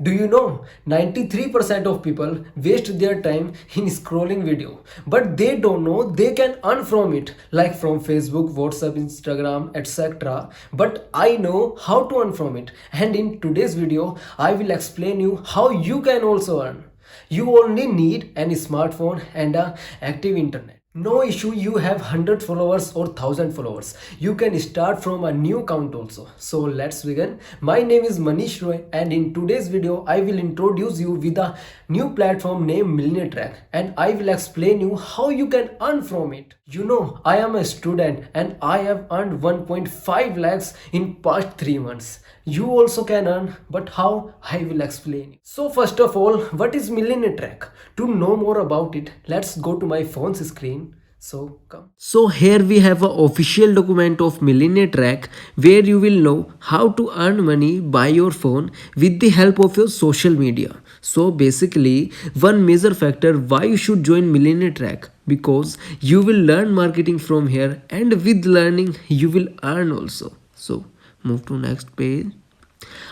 Do you know 93% of people waste their time in scrolling video, but they don't know they can earn from it, like from Facebook, WhatsApp, Instagram, etc. But I know how to earn from it, and in today's video I will explain you how you can also earn. You only need any smartphone and a active internet. No issue you have 100 followers or 1000 followers. You can start from a new account also. So let's begin. My name is Manish Roy, and in today's video I will introduce you with a new platform named Millionaire Track, and I will explain you how you can earn from it. You know, I am a student and I have earned 1.5 lakhs in past 3 months. You also can earn, but how? I will explain you. So first of all, what is Millionaire Track? To know more about it, let's go to my phone's screen. So come. So here we have an official document of Millionaire Track where you will know how to earn money by your phone with the help of your social media. So basically, one major factor why you should join Millionaire Track, because you will learn marketing from here, and with learning you will earn also. So move to next page.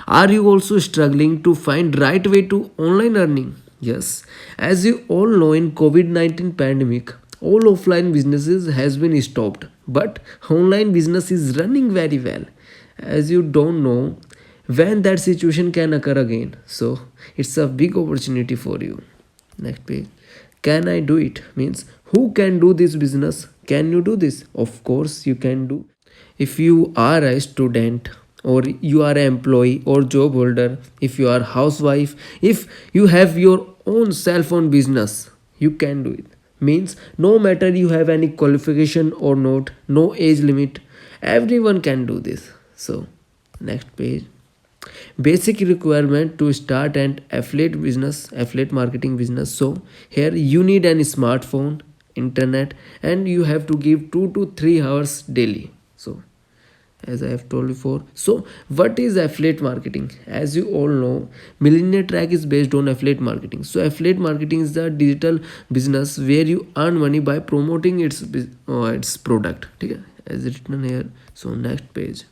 Are you also struggling to find right way to online earning? Yes, as you all know, in COVID-19 pandemic, all offline businesses has been stopped, but online business is running very well. As you don't know when that situation can occur again, so it's a big opportunity for you. Next page. Can I do it? Means who can do this business? Can you do this? Of course you can do. If you are a student, or you are an employee or job holder, if you are housewife, if you have your own cell phone business, you can do it. Means no matter you have any qualification or not, no age limit, everyone can do this. So next page. Basic requirement to start an affiliate business, affiliate marketing business. So here you need an smartphone, internet, and you have to give 2 to 3 hours daily. So as I have told before. So what is affiliate marketing? As you all know, Millionaire Track is based on affiliate marketing. So affiliate marketing is the digital business where you earn money by promoting its product. Okay? As written here. So next page.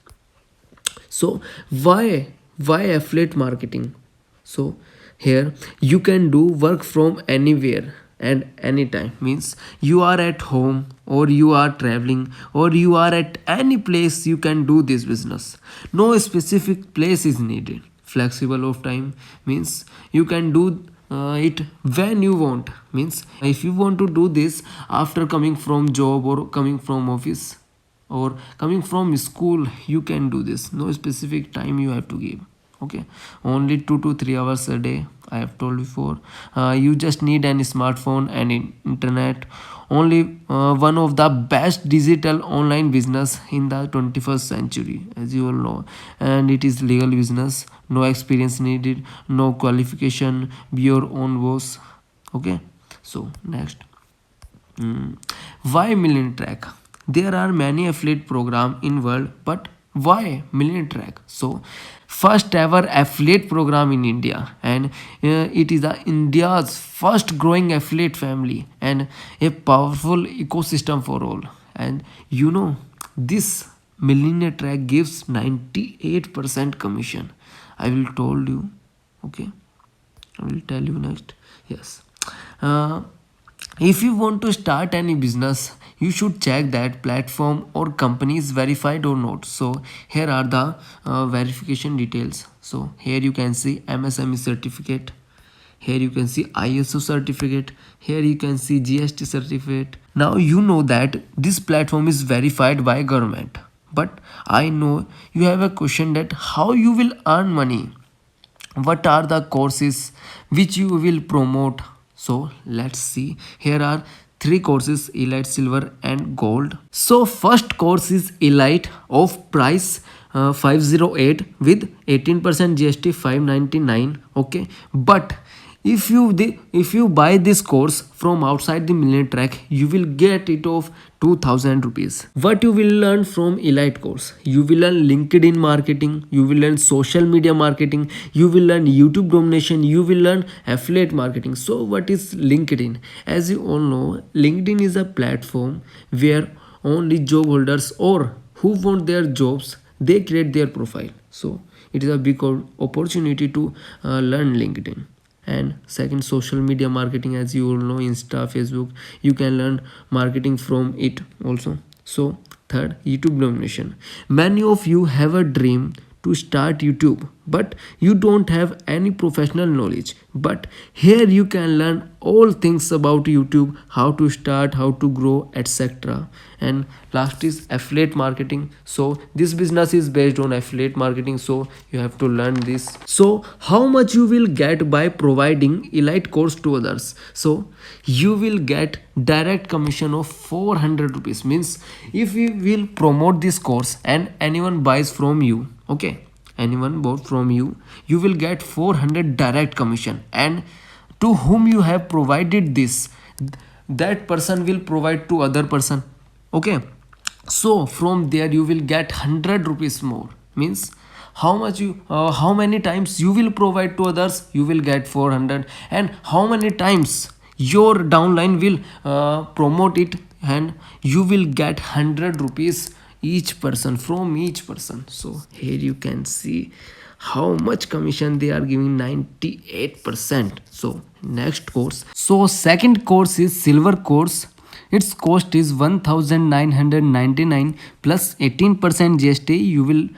So why affiliate marketing? So here you can do work from anywhere and anytime. Means you are at home, or you are traveling, or you are at any place, you can do this business. No specific place is needed. Flexible of time, means you can do it when you want. Means if you want to do this after coming from job, or coming from office, or coming from school, you can do this. No specific time you have to give. Okay, only 2 to 3 hours a day, I have told before. You just need any smartphone and internet. Only one of the best digital online business in the 21st century, as you all know. And it is legal business. No experience needed, no qualification, be your own boss. Okay, so next. Why Millionaire Track? There are many affiliate program in world, but why Millionaire Track? So first ever affiliate program in India, and it is India's first growing affiliate family, and a powerful ecosystem for all. And you know, this Millionaire Track gives 98% commission. I will told you. Okay, I will tell you next. Yes. Uh, if you want to start any business, you should check that platform or company is verified or not. So here are the verification details. So here you can see MSME certificate. Here you can see ISO certificate. Here you can see GST certificate. Now you know that this platform is verified by government. But I know you have a question that how you will earn money. What are the courses which you will promote? So let's see. Here are 3 courses: elite, silver, and gold. So first course is elite, of price 508 with 18% GST 599. Okay, but if you buy this course from outside the Millionaire Track, you will get it of 2000 rupees. What you will learn from elite course? You will learn LinkedIn marketing, you will learn social media marketing, you will learn YouTube domination, you will learn affiliate marketing. So what is LinkedIn? As you all know, LinkedIn is a platform where only job holders or who want their jobs, they create their profile. So it is a big opportunity to learn LinkedIn. And second, social media marketing, as you all know, Insta, Facebook, you can learn marketing from it also. So third, YouTube domination. Many of you have a dream to start YouTube, but you don't have any professional knowledge. But here you can learn all things about YouTube, how to start, how to grow, etc. And last is affiliate marketing. So this business is based on affiliate marketing, so you have to learn this. So how much you will get by providing elite course to others? So you will get direct commission of 400 rupees. Means if you will promote this course and anyone buys from you, okay, anyone bought from you, you will get 400 direct commission. And to whom you have provided this, that person will provide to other person, okay. So from there you will get 100 rupees more. Means how much you how many times you will provide to others, you will get 400. And how many times your downline will promote it, and you will get 100 rupees each person, from each person. So here you can see how much commission they are giving, 98%. So next course, so second course is silver course. Its cost is 1999 plus 18% GST. You will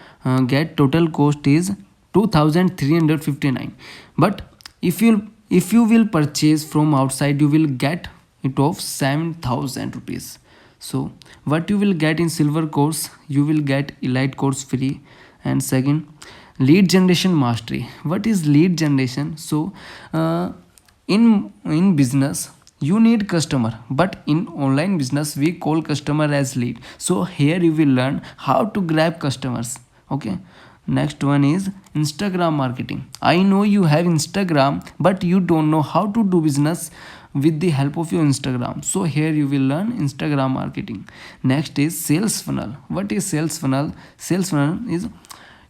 get total cost is 2359. But if you will purchase from outside, you will get it of 7000 rupees. So what you will get in silver course, you will get elite course free. And second, lead generation mastery. What is lead generation? So in business you need customer, but in online business we call customer as lead. So here you will learn how to grab customers, okay. Next one is Instagram marketing. I know you have Instagram, but you don't know how to do business with the help of your Instagram. So here you will learn Instagram marketing. Next is sales funnel. What is sales funnel? Sales funnel is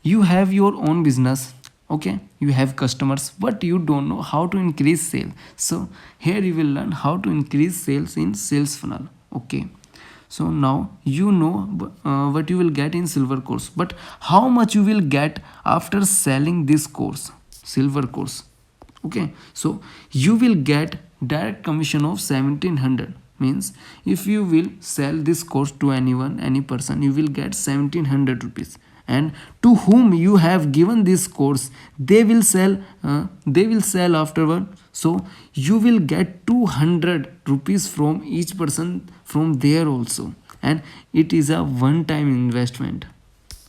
you have your own business, okay, you have customers, but you don't know how to increase sale. So here you will learn how to increase sales in sales funnel, okay. So now you know what you will get in silver course, but how much you will get after selling this course, silver course, okay. So you will get direct commission of 1700. Means if you will sell this course to anyone, any person, you will get 1700 rupees. And to whom you have given this course, they will sell afterward. So you will get 200 rupees from each person from there also, and it is a one time investment,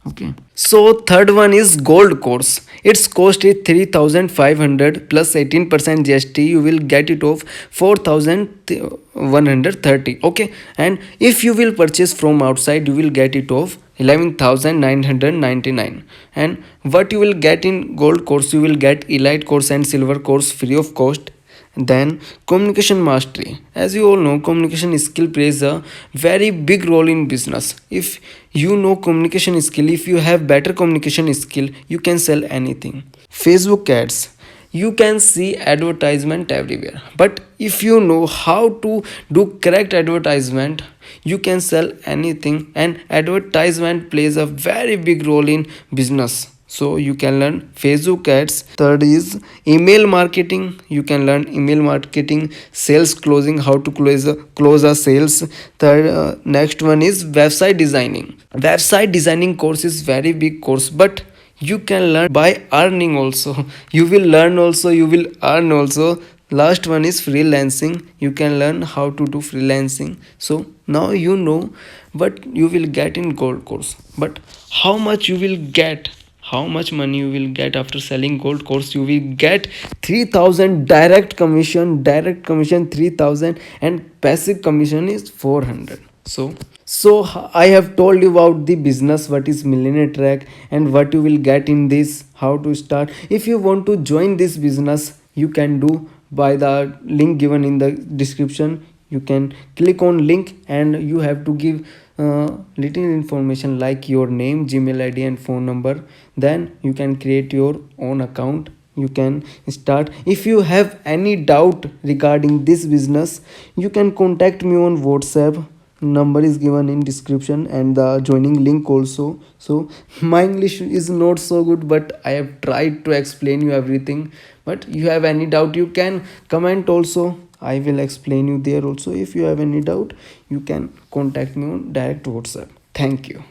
okay. So third one is gold course. Its cost is 3500 plus 18% GST. You will get it of 4130, okay. And if you will purchase from outside, you will get it of 11999. And what you will get in gold course, you will get elite course and silver course free of cost. Then communication mastery. As you all know, communication skill plays a very big role in business. If you know communication skill, if you have better communication skill, you can sell anything. Facebook ads, you can see advertisement everywhere, but if you know how to do correct advertisement, you can sell anything. And advertisement plays a very big role in business, so you can learn Facebook ads. Third is email marketing. You can learn email marketing, sales closing, how to close a sales. Third, next one is website designing. Website designing course is very big course, but you can learn by earning also. You will learn also, you will earn also. Last one is freelancing. You can learn how to do freelancing. So now you know what you will get in gold course, but how much you will get, how much money you will get after selling gold course? You will get 3000 direct commission 3000, and passive commission is 400. So I have told you about the business, what is Millionaire Track, and what you will get in this, how to start. If you want to join this business, you can do by the link given in the description. You can click on link, and you have to give little information like your name, Gmail ID and phone number. Then you can create your own account. You can start. If you have any doubt regarding this business, you can contact me on WhatsApp. number is given in description and the joining link also. So my English is not so good, but I have tried to explain you everything. But you have any doubt, you can comment also. I will explain you there also. If you have any doubt, you can contact me on direct WhatsApp. Thank you.